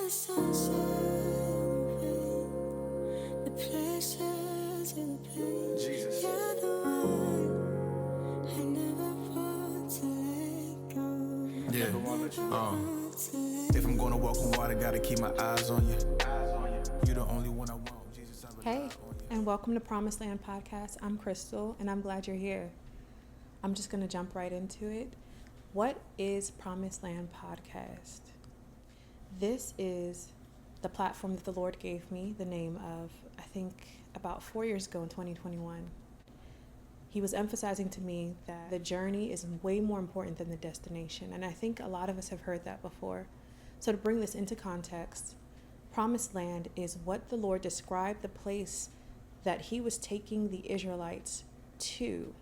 the sunshine, the pleasure to the pain. Jesus. You're the one I never want to let go. Yeah. Never wanna let you If If I'm gonna walk on water, gotta keep my eyes on you. You're the only one I want, Jesus. I rely Hey, on you. and welcome to Promised Land Podcast. I'm Crystal, and I'm glad you're here. I'm just going to jump right into it. What is Promised Land Podcast? This is the platform that the Lord gave me the name of, I think, about 4 years ago in 2021. He was emphasizing to me that the journey is way more important than the destination, and I think a lot of us have heard that before. So to bring this into context, Promised Land is what the Lord described the place that he was taking the Israelites to.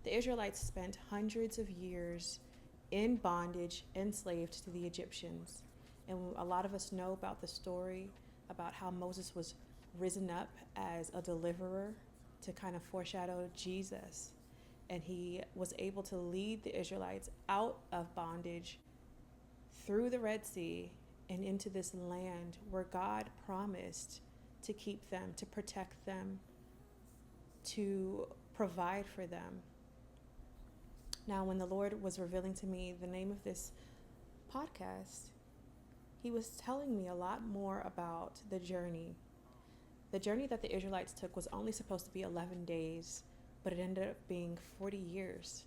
The Israelites spent hundreds of years in bondage, enslaved to the Egyptians. And a lot of us know about the story about how Moses was risen up as a deliverer to kind of foreshadow Jesus. And he was able to lead the Israelites out of bondage through the Red Sea and into this land where God promised to keep them, to protect them, to provide for them. Now, when the Lord was revealing to me the name of this podcast, he was telling me a lot more about the journey. The journey that the Israelites took was only supposed to be 11 days, but it ended up being 40 years.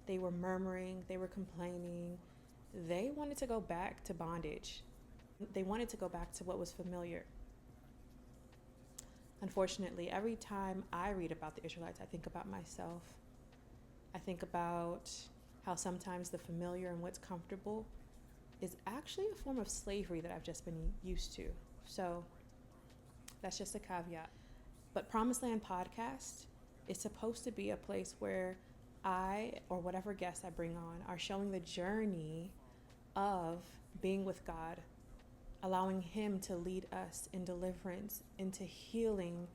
They were murmuring, they were complaining. They wanted to go back to bondage. They wanted to go back to what was familiar. Unfortunately, every time I read about the Israelites, I think about myself. I think about how sometimes the familiar and what's comfortable is actually a form of slavery that I've just been used to. So that's just a caveat. But Promised Land Podcast is supposed to be a place where I, or whatever guests I bring on, are showing the journey of being with God, allowing him to lead us in deliverance, into healing,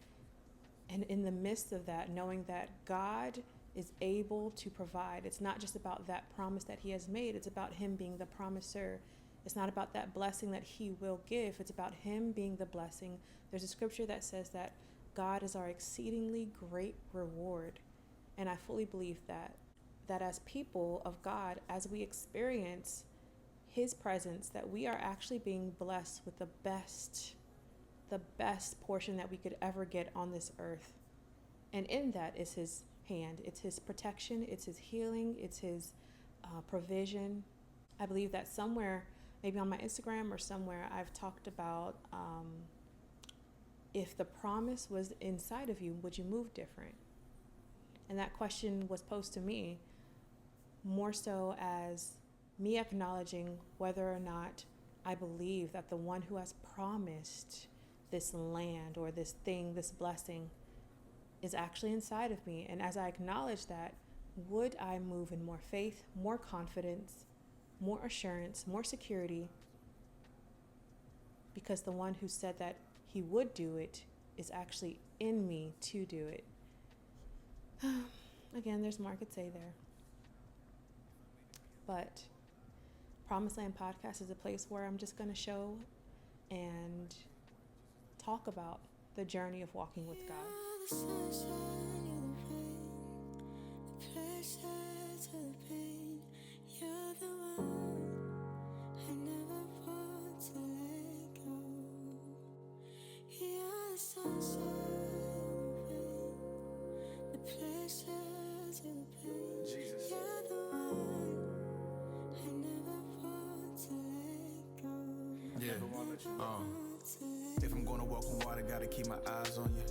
and in the midst of that, knowing that God is able to provide. It's not just about that promise that he has made, it's about him being the promiser. It's not about that blessing that he will give, it's about him being the blessing. There's a scripture that says that God is our exceedingly great reward. And I fully believe that as people of God, as we experience his presence, that we are actually being blessed with the best portion that we could ever get on this earth. And in that is his hand. It's his protection, it's his healing, it's his provision. I believe that somewhere, maybe on my Instagram or somewhere, I've talked about if the promise was inside of you, would you move different? And that question was posed to me more so as me acknowledging whether or not I believe that the one who has promised this land or this thing, this blessing, is actually inside of me. And as I acknowledge that, would I move in more faith, more confidence, more assurance, more security? Because the one who said that he would do it is actually in me to do it. Again, there's more I could say there. But Promised Land Podcast is a place where I'm just going to show and talk about the journey of walking with God. you're the sunshine, you're the rain, the pleasure to the pain. You're the one I never want to let go. You're the sunshine, the pleasure to the pain. Jesus. You're the one I never want to let go. Yeah. Never wanna let you Want to let If I'm gonna walk on water, gotta keep my eyes on you.